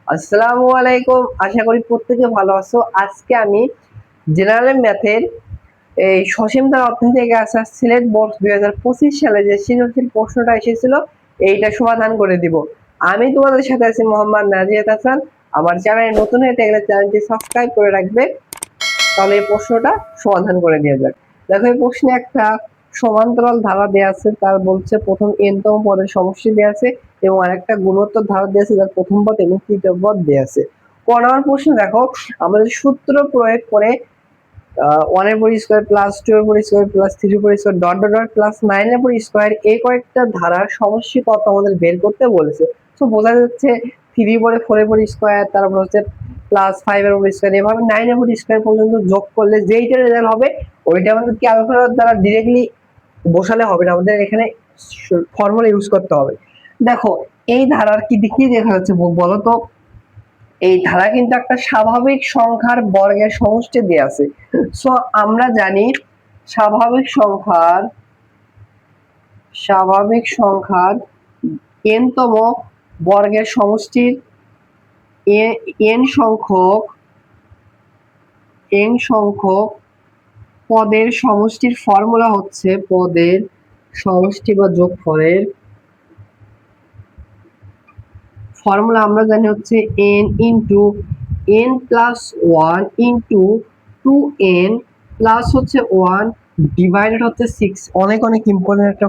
আসসালামু আলাইকুম, আশা করি প্রত্যেকে ভালো আছো। আজকে আমি জেনারেল ম্যাথের এই সসীম ধারা অধ্যায় থেকে আসা সিলেট বোর্ড 2025 সালে যে সৃজনশীল প্রশ্নটা এসেছিল এইটা সমাধান করে দিব। আমি তোমাদের সাথে আছি মোহাম্মদ নাজিয়াত হাসান। আমার চ্যানেলে নতুন হয়ে থাকলে চ্যানেলটি সাবস্ক্রাইব করে রাখবে, তাহলে এই প্রশ্নটা সমাধান করে দেওয়া যাক। দেখো, এই প্রশ্নে একটা সমান্তরাল ধারা দেওয়া আছে, তার বলছে প্রথম n তম পদের সমষ্টি দেওয়া আছে এবং আরেকটা গুণোত্তর ধারা দেওয়া আছে যার প্রথম পদ এবং তৃতীয় পদ দেওয়া আছে। ক নম্বর প্রশ্ন দেখো, আমাদের সূত্র প্রয়োগ করে 1 এর উপর স্কয়ার প্লাস 2 এর উপর স্কয়ার প্লাস 3 এর উপর square dot dot dot plus 9 এর উপর স্কয়ার এই কয়েকটা ধারার সমষ্টি কত আমাদের বের করতে বলেছে। তো বোঝা যাচ্ছে 3 এর উপরে 4 এর উপর স্কয়ার, তারপর হচ্ছে প্লাস 5 এর উপর স্কয়ার, এভাবে 9 এর উপর স্কয়ার পর্যন্ত যোগ করলে যেইটা রেজাল্ট হবে ওইটা আমাদের ক্যালকুলেটর দ্বারা ডিরেক্টলি বসালে হবে না, আমাদের এখানে ফর্মুলা ইউজ করতে হবে। দেখো, এই ধারার কি দেখিয়ে দেখা যাচ্ছে বলো তো। এই ধারা কিন্তু একটা স্বাভাবিক সংখ্যার বর্গের সমষ্টি দেয়া আছে। সো আমরা জানি স্বাভাবিক সংখ্যার n তম বর্গের সমষ্টির n সংখ্যক পদের সমষ্টির ফর্মুলা হচ্ছে পদের সমষ্টি বা যোগফলের ফর্মুলা আমরা জানি হচ্ছে n into n plus 1 into 2n plus হচ্ছে 1 ডিভাইডেড হচ্ছে 6। অনেক অনেক ইম্পর্টেন্ট একটা,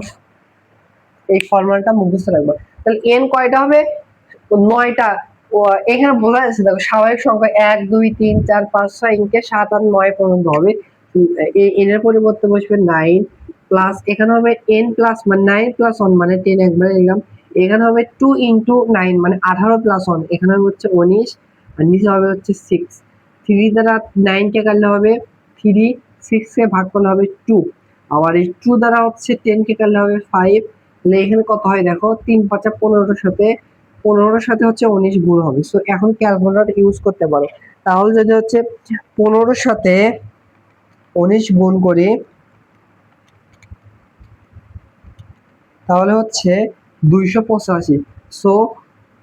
এই ফর্মুলাটা মুখস্থ রাখবো। তাহলে n কয়টা হবে? 9টা। এখানে বোঝা যাচ্ছে, দেখো স্বাভাবিক সংখ্যা 1 2 3 4 5 6 ইনকে 7 8 9 পর্যন্ত হবে। এই n এর পরিবর্তে বসবে 9 প্লাস এখানে হবে n প্লাস মানে 9 প্লাস 1 মানে 10 একবারে নিলাম। এখানে হবে 2 ইনটু 9 মানে 18 প্লাস 1 এখানে হচ্ছে 19 আর নিচে হবে হচ্ছে 6। 3 দ্বারা 9 কে কাটলে হবে 3, 6 কে ভাগ করলে হবে 2, আবার এই 2 দ্বারা হচ্ছে 10 কে কাটলে হবে 5। তাহলে এখানে কত হয় দেখো, 3 5 15 সাথে 15 সাথে হচ্ছে 19 গুণ হবে। সো এখন ক্যালকুলেটর ইউজ করতে পারো। তাহলে যদি হচ্ছে 15 সাথে 19 গুণ করি তাহলে হচ্ছে 285। সো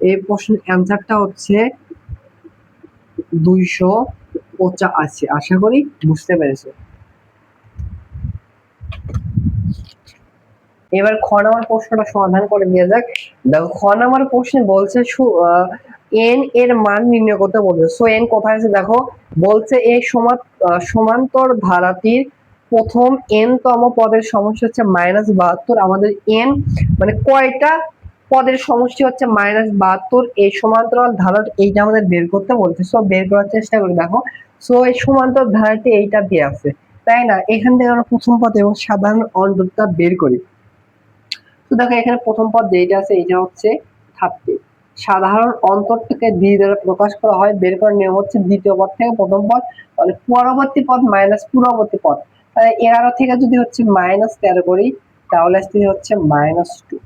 এই প্রশ্নের অ্যান্সারটা হচ্ছে 285। আশা করি বুঝতে পেরেছো। এবার খ নাম্বার প্রশ্নটা সমাধান করে দেওয়া যাক। দেখো, খ নাম্বার প্রশ্নে বলছে n এর মান নির্ণয় করতে বলছে। সো n কোথায় আছে দেখো, বলছে এই সমান্তর ধারাটির প্রথম n তম পদের সমষ্টি হচ্ছে -72। আমাদের n মানে কয়টা পদের সমষ্টি হচ্ছে -72, এই সমান্তরাল ধারার এইটা আমাদের বের করতে বলছে। সো বের করার চেষ্টা করি। দেখো, সো এই সমান্তর ধারাটি এইটা দিয়ে আছে, তাই না? এখান থেকে আমরা প্রথম পদ এবং সাধারণ অন্তরটা বের করি। তো দেখো, এখানে প্রথম পদ যেটা আছে এইটা হচ্ছে 30। সাধারণ অন্তরটাকে দিয়ে দ্বারা প্রকাশ করা হয়। বের করার নিয়ম হচ্ছে দ্বিতীয় পদ থেকে প্রথম পদ, মানে পরবর্তী পদ মাইনাস পূর্ববর্তী পদ। 11 থেকে যদি হচ্ছে -13 করি তাহলে আসছে হচ্ছে -2।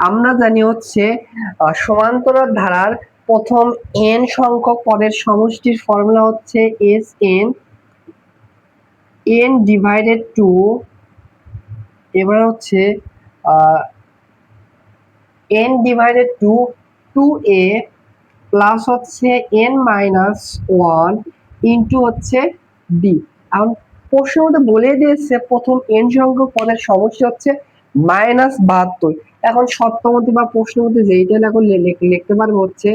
আমরা জানি হচ্ছে সমান্তরাল ধারার প্রথম n সংখ্যক পদের সমষ্টির ফর্মুলা হচ্ছে n ডিভাইডেড 2। এবার হচ্ছে n ডিভাইডেড 2a প্লাস হচ্ছে n মাইনাস 1 ইন্টু হচ্ছে d। এখন প্রশ্নের মধ্যে বলে দিয়েছে প্রথম n সংখ্যক পদের সমষ্টি হচ্ছে -72। এখন সত্যমতে বা প্রশ্নের মধ্যে যেইটা লিখতে পারবো হচ্ছে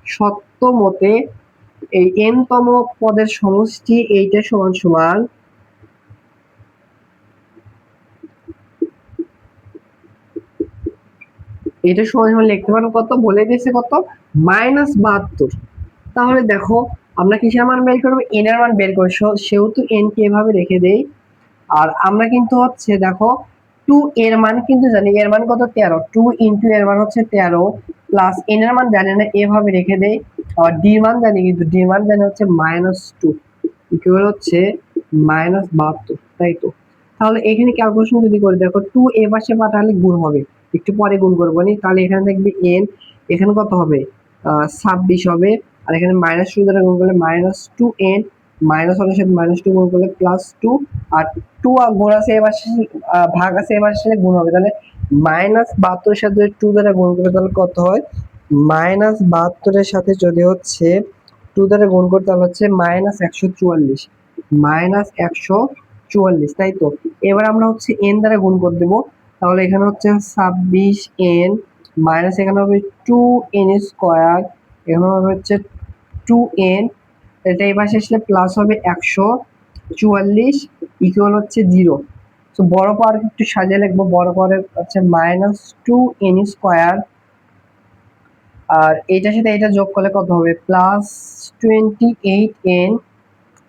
সত্যমতে এই n তম পদের সমষ্টি এইটা সমান সমান এটা সমান লিখতে পারবো কত, বলে দিয়েছে কত, -72। তাহলে দেখো, আমরা কিসের মান বের করবো? n এর মান বের করবো। সেহেতু n কে এভাবে রেখে দেই। আর আমরা কিন্তু হচ্ছে দেখো 2 এর মান কিন্তু জানি, এর মান কত, 13। 2 ইনটু এর মান হচ্ছে 13 প্লাস n এর মান জানি না, এভাবে রেখে দেই। আর d মান জানি, কিন্তু d মান জানি হচ্ছে -2 ইকুয়াল হচ্ছে -72, তাই তো? তাহলে এখানে ক্যালকুলেশন যদি করি, দেখো 2 এ পাশে পাঠালে গুণ হবে, একটু পরে গুণ করবো নি। তাহলে এখানে দেখবি n, এখানে কত হবে, 26 হবে। আর এখানে -2 দ্বারা গুণ করলে -2n, -1 এর সাথে -2 গুণ করলে +2, আর 2 গুণ আছে এবার ভাগ আছে এবার সাথে গুণ হবে। তাহলে -72 এর সাথে 2 দ্বারা গুণ করলে তাহলে কত হয়, -72 সাথে যদি হচ্ছে 2 দ্বারা গুণ করি তাহলে হচ্ছে -144, -144, তাই তো। এবার আমরা হচ্ছে n দ্বারা গুণ করে দেব, তাহলে এখানে হচ্ছে 26n মাইনাস এখানে হবে 2n স্কয়ার, এখানে হবে হচ্ছে 2n, এটা এই পাশে আসলে প্লাস হবে 144 ইকুয়াল হচ্ছে 0। তো বড় পাওয়ার একটু সাজিয়ে লিখবো, বড় পাওয়ার হচ্ছে -2n স্কয়ার, আর এইটার সাথে এটা যোগ করলে কত হবে +28n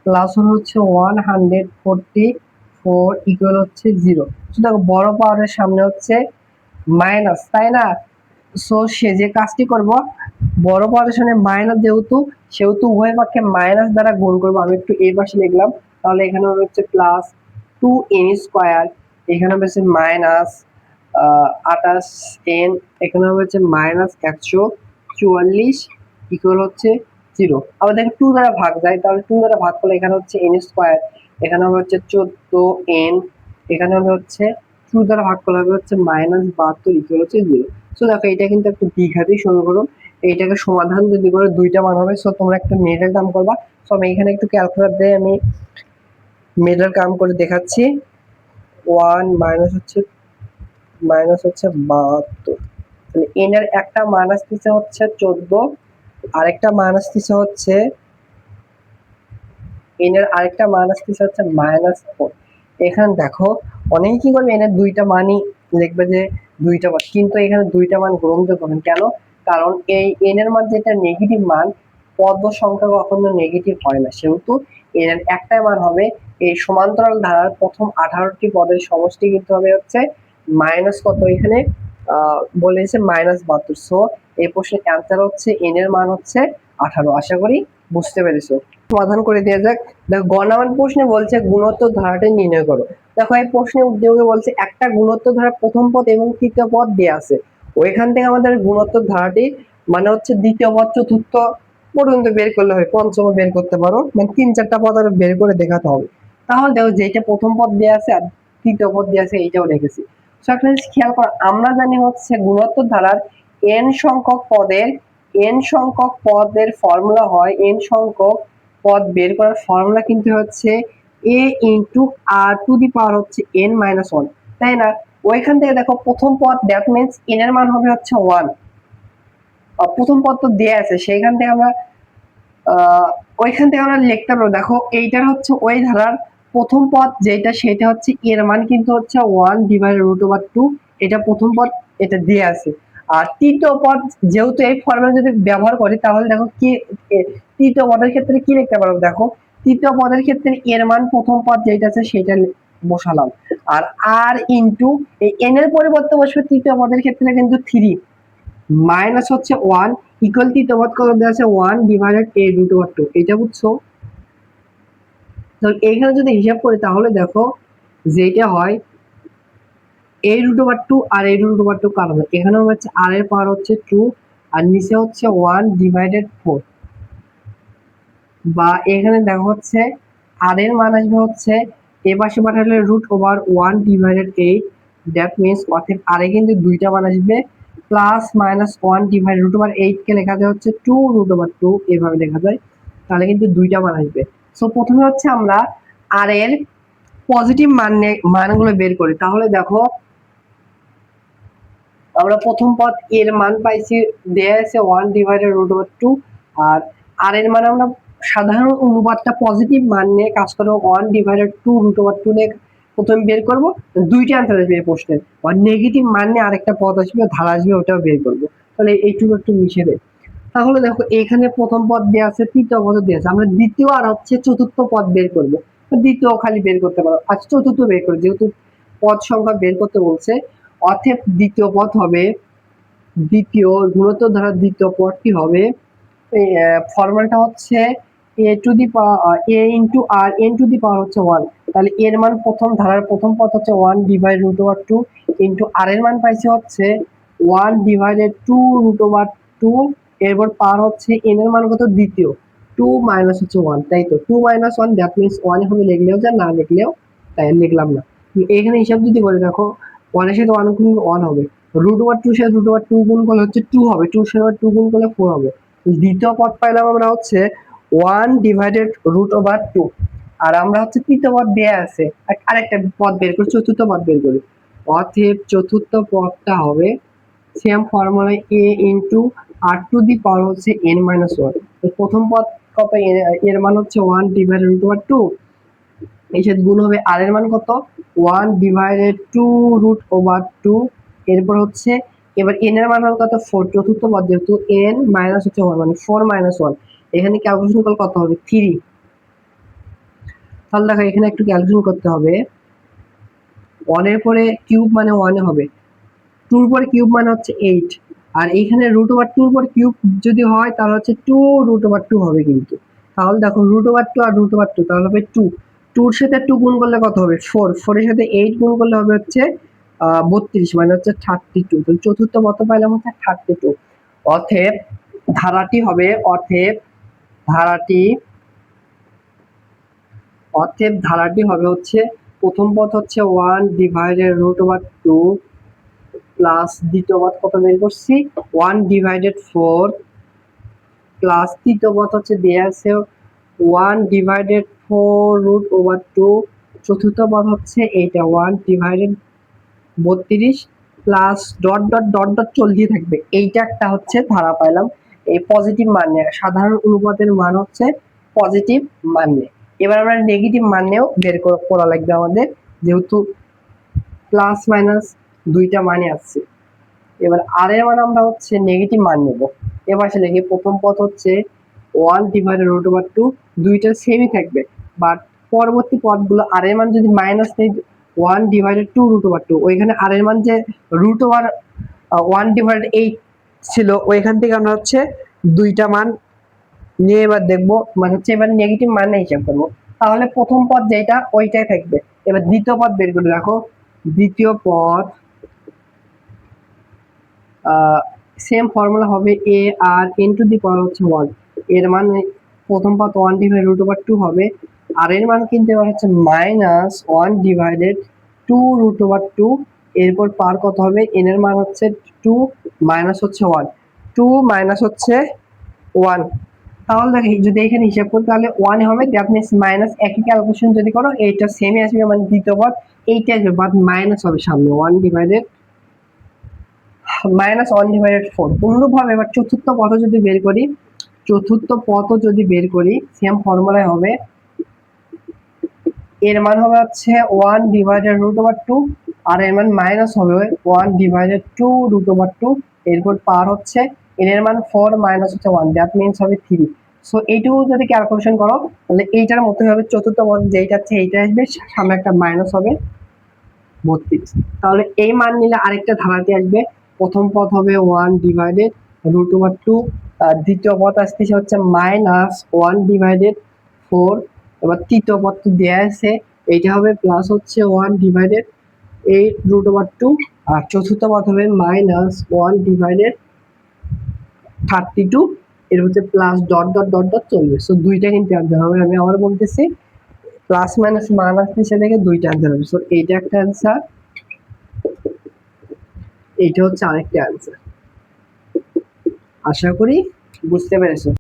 প্লাস হচ্ছে 144 ইকুয়াল হচ্ছে 0। তো দেখো বড় পাওয়ারের সামনে হচ্ছে মাইনাস, তাই না? সো সে যে কাজটি করব, বড় পাওয়ারের সামনে মাইনাস যেহেতু, সেহেতু উভয় পক্ষে মাইনাস দ্বারা গুণ করবো। আমি একটু এই পাশে লিখলাম, তাহলে এখানে হচ্ছে +2n স্কয়ার, এখানে হচ্ছে -28n, এখানে হচ্ছে -144 ইকুয়াল হচ্ছে 0। আবার দেখো 2 দ্বারা ভাগ যায়, তাহলে 2 দ্বারা ভাগ করলে এখানে হচ্ছে n স্কয়ার, এখানে হচ্ছে 14n, এখানে হচ্ছে 2 দ্বারা ভাগ করলে হবে হচ্ছে -72 ইকুয়াল হচ্ছে 0। সো দেখো এটা কিন্তু একটা দ্বিঘাতী সমীকরণ, এইটাকে সমাধান যদি করে দুইটা মান হবে। সো তোমরা একটা মিডল টার্ম করবা। সো আমি এখানে একটু ক্যালকুলেটর দিয়ে আমি মিডল টার্ম করে দেখাচ্ছি। 1 মাইনাস হচ্ছে 72, তাহলে n এর একটা মান আসতেছে হচ্ছে 14, আরেকটা মান আসতেছে হচ্ছে n এর আরেকটা মান আসতেছে হচ্ছে -4। এখানে দেখো অনেকে কি করবে, n এর দুইটা মানই লিখবে যে দুইটা মান, কিন্তু এখানে দুইটা মান গ্রহণযোগ্য হবে কেন? কারণ এই n এর মান যেটা নেগেটিভ মান, পদ সংখ্যা কখনো নেগেটিভ হয় না, সেহেতু n এর একটাই মান হবে। এই সমান্তরাল ধারার প্রথম 18টি পদের সমষ্টি কিন্তু হবে হচ্ছে মাইনাস কত, এখানে বলেছে -72। সো এই প্রশ্নের অ্যান্সার হচ্ছে n এর মান হচ্ছে 18। আশা করি বুঝতে পেরেছো। সমাধান করে দেওয়া যাক। দেখো গ নাম্বার প্রশ্নে বলছে গুণোত্তর ধারাটি নির্ণয় করো। দেখো এই প্রশ্নে উদ্যোগে বলছে একটা গুণোত্তর ধারা প্রথম পদ এবং তৃতীয় পদ দেওয়া আছে, ওইখান থেকে আমাদের গুণোত্তর ধারাটি মানে হচ্ছে দ্বিতীয় পদ চতুর্থ পর্যন্ত বের করলে হয়, পঞ্চম বের করতে পারো, মানে 3-4টা পদ আর বের করে দেখাতে হবে। তাহলে দেখো যেটা প্রথম পদ দেওয়া আছে আর তৃতীয় পদ দেওয়া আছে এইটাও রেখেছি। খেয়াল করো, আমরা জানি হচ্ছে গুণোত্তর ধারার n সংখ্যক পদের ফর্মুলা হয়, n সংখ্যক পদ বের করার ফর্মুলা কিন্তু হচ্ছে a into r to the power হচ্ছে n-1, তাই না? ওইখান থেকে দেখো প্রথম পদ, দ্যাট মিন্স n এর মান হবে হচ্ছে 1, প্রথম পদ তো দেয়া আছে, সেইখান থেকে আমরা ওইখান থেকে আমরা লিখতে পারবো। দেখো এইটার হচ্ছে ওই ধারার প্রথম পদ যেটা, সেটা হচ্ছে এর মান কিন্তু হচ্ছে 1/√2, এটা প্রথম পদ, এটা দিয়ে আছে। আর তৃতীয় পদ যেহেতু এই ফর্মুলা যদি ব্যবহার করি, তাহলে দেখো কি তৃতীয় পদের ক্ষেত্রে কি লিখতে পারবো, দেখো তৃতীয় পদের ক্ষেত্রে এর মান প্রথম পদ যেটা আছে সেটা বসালাম, আর আর ইন্টু এই n এর পরিবর্তে বসবে তৃতীয় পদের ক্ষেত্রে কিন্তু 3 মাইনাস হচ্ছে 1 ইকুয়াল তৃতীয় পদ কত দেওয়া আছে 1/√2, এটা বুঝছো? তাহলে এইখানে যদি হিসাব করি তাহলে দেখো যেটা হয় a√2 আর a√2 কারণ এখানে হচ্ছে r এর পাওয়ার হচ্ছে 2 আর নিচে হচ্ছে 1/4, বা এখানে দেখো হচ্ছে r এর মান আসবে হচ্ছে এ পাশে পাঠালে √1/8, দ্যাট মিন্স অর্থাৎ r এ কিন্তু দুইটা মান আসবে, প্লাস মাইনাস 1/8 কে লেখা যায় হচ্ছে 2√2, এভাবে লেখা যায়, তাহলে কিন্তু দুইটা মান আসবে। সো প্রথমে হচ্ছে আমরা r এর পজিটিভ মানগুলো বের করি। তাহলে দেখো আমরা প্রথম পদ এর মান পাইছি, দেয়া আছে 1/√2, আর r এর মান আমরা সাধারণ অনুপাতটা পজিটিভ মান নিয়ে কাজ করবো, 1/2√2 নিয়ে প্রথমে বের করব, দুইটা অ্যান্সার আসবে এই প্রশ্নে, আর নেগেটিভ মান নিয়ে আরেকটা পদ আসবে, ধারা আসবে, ওটাও বের করবো। তাহলে এইটুকু একটু মিশে দেয়। তাহলে দেখো এখানে প্রথম পদ দেওয়া আছে, তৃতীয় পদ দেওয়া আছে, আমরা দ্বিতীয় আর হচ্ছে চতুর্থ পদ বের করবো। দ্বিতীয় খালি বের করতে পারো, আচ্ছা চতুর্থ বের করবো, যেহেতু পদ সংখ্যা বের করতে বলছে। অতএব দ্বিতীয় পদ হবে, দ্বিতীয় গুণোত্তর ধারার দ্বিতীয় পদটি হবে, ফর্মুলাটা হচ্ছে a to the power a into r n to the power হচ্ছে 1। তাহলে এর মান প্রথম ধারার প্রথম পদ হচ্ছে 1/√2 ইন্টু r এর মান পাইছে হচ্ছে 1/2√2, এরপর পাওয়ার হচ্ছে n এর মান কত দ্বিতীয় 2 মাইনাস হচ্ছে 1, তাই তো 2 - 1, দ্যাট মিন্স 1 হবে, লিখলেও যা না লিখলেও তাই, লিখলাম না। এখানে হিসাব যদি করে দেখো 1 এর সাথে 1 গুণ 1 হবে, √2 সাথে √2 গুণ করলে হচ্ছে 2 হবে, 2 সাথে 2 গুণ করলে 4 হবে। দ্বিতীয় পদ পাইলাম আমরা হচ্ছে 1/√2, আর আমরা হচ্ছে তৃতীয় পদ দেয়া আছে, আরেকটা পদ বের করি, চতুর্থ পদ বের করি। অতএব চতুর্থ পদটা হবে সেম ফর্মুলায় a ইনটু r⁴ হচ্ছে n-1। প্রথম পদ কত, এর মান হচ্ছে 1/√2, এই সাথে গুণ হবে আর এর মান কত 1/2√2। এরপর হচ্ছে এবার n এর মান কত 4, চতুর্থ পদ যেহেতু n মাইনাস হচ্ছে 1 মানে 4 - 1, এখানে ক্যালকুলেশন করলে কত হবে 3। তাহলে দেখো এখানে একটু ক্যালকুলেশন করতে হবে, 1 এর পরে কিউব মানে 1 হবে, 2 এর পরে কিউব মানে হচ্ছে 8, আর এইখানে √2 এর পরে কিউব যদি হয় তাহলে হচ্ছে 2√2 হবে কিন্তু। তাহলে দেখো √2 আর √2 তাহলে হবে 2, 2 এর সাথে 2 গুণ করলে কত হবে 4, 4 এর সাথে 8 গুণ করলে হবে হচ্ছে 32 মানে হচ্ছে 32। তো চতুর্থ কত পাইলাম হচ্ছে 32। অতএব ধারাটি হবে হচ্ছে প্রথম পদ হচ্ছে 1/√2 প্লাস দ্বিতীয় পদ কত বের করছি 1/4 প্লাস তৃতীয় পদ হচ্ছে দেয়া আছে 1/4√2, চতুর্থ পদ হচ্ছে এইটা 1/32 plus dot dot dot dot চলতেই থাকবে। এইটা একটা হচ্ছে ধারা পাইলাম এই পজিটিভ মান নিয়ে, সাধারণ অনুপাতের মান হচ্ছে পজিটিভ মান নিয়ে। এবার আমরা নেগেটিভ মান নিয়েও বের করা লাগবে আমাদের, যেহেতু প্লাস মাইনাস দুইটা মানে আছে। এবার আর এর মান আমরা হচ্ছে নেগেটিভ মান নেব। এবার আসলে কি প্রথম পদ হচ্ছে 1/√2, দুইটা সেমই থাকবে, বাট পরবর্তী পদগুলো আর এর মান যদি মাইনাস নেই 1/2√2, ওইখানে আর এর মান যে √1/8 ছিল ওইখান থেকে আমরা হচ্ছে দুইটা মান নিয়ে এবার দেখবো, মানে হচ্ছে এবার নেগেটিভ মানে হিসাব করবো। তাহলে প্রথম পদ যেটা ওইটাই থাকবে। এবার দ্বিতীয় পদ বের করে রাখো, দ্বিতীয় পদ সেম ফর্মুলা হবে a আর n⁴ হচ্ছে 1, এর মান প্রথম পদ 1/√2 হবে, আর এর মান কিন্তু এবার হচ্ছে -1/2√2। এরপর পার কত হবে n এর মান হচ্ছে 2 মাইনাস হচ্ছে 1, 2 মাইনাস হচ্ছে 1। তাহলে দেখি যদি এখানে হিসাব করি তাহলে 1 হবে, দ্যাট মিন্স মাইনাস, একই ক্যালকুলেশন যদি করো এইটা সেমই আসবে, মানে দ্বিতীয় পদ এইটা আসবে, বাট মাইনাস হবে সামনে -1/4। অনুরূপভাবে এবার চতুর্থ পদ যদি বের করি সেম ফর্মুলায় হবে, এর মান হবে হচ্ছে 1/√2 আর এর মান মাইনাস হবে 1/2√2। এরপর পার হচ্ছে এর মান 4 মাইনাস হচ্ছে 1, দ্যাট মিন্স হবে 3। সো এইটুকু যদি ক্যালকুলেশন করো তাহলে এইটার মতোই হবে, চতুর্থ পদ যেইটা আছে এইটা আসবে, সামনে একটা মাইনাস হবে 32। তাহলে এই মান নিলে আরেকটা ধারাতে আসবে, প্রথম পদ হবে 1/√2, দ্বিতীয় পদ আসতেছে হচ্ছে -1/4। এবার তৃতীয় পদ তো দেয়া আছে, এইটা হবে প্লাস হচ্ছে 1/8√2, আর চতুর্থ পদ হবে -1/32। এর হচ্ছে plus dot dot dot dot চলবে। সো দুইটা কিন্তু অ্যান্সার হবে, আমি আবার বলতেছি প্লাস মাইনাস মান আসতেছে দেখে দুইটা অ্যান্সার হবে। সো এইটা একটা অ্যান্সার, এইটা হচ্ছে আরেকটা অ্যান্সার। আশা করি বুঝতে পেরেছো।